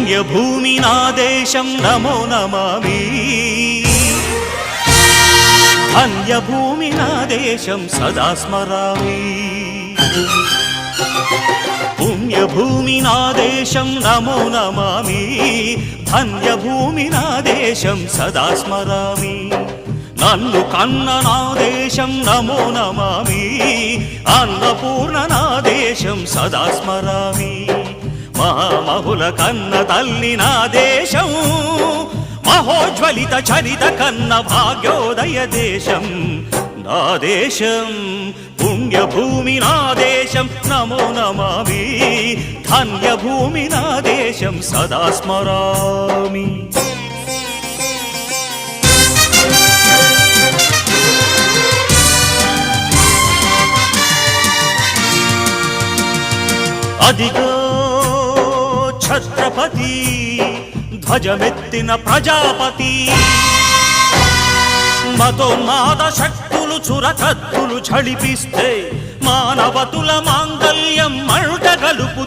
పుణ్యభూమి నా దేశం నమో నమామి ధన్యభూమి నా దేశం సదా స్మరామి పుణ్యభూమి నా దేశం నమో నమామి ధన్యభూమి నా దేశం సదా స్మరామి నన్ను కన్న నా దేశం నమో నమామి అన్నపూర్ణ నా దేశం సదా స్మరామి మహామహుల కన్న తల్లి నా దేశం మహోజ్వలిత చరిత కన్న భాగ్యోదయ దేశం నా దేశం పుణ్యభూమి నా దేశం నమో నమామి ధన్యభూమి నా దేశం సదా స్మరామి అదిగో ఛత్రపతి ధ్వజమెత్తిన ప్రజాపతి మతోన్మాద శక్తులు చురకత్తులు ఝళిపిస్తే మానవతుల మాంగల్యం మంట గలుపు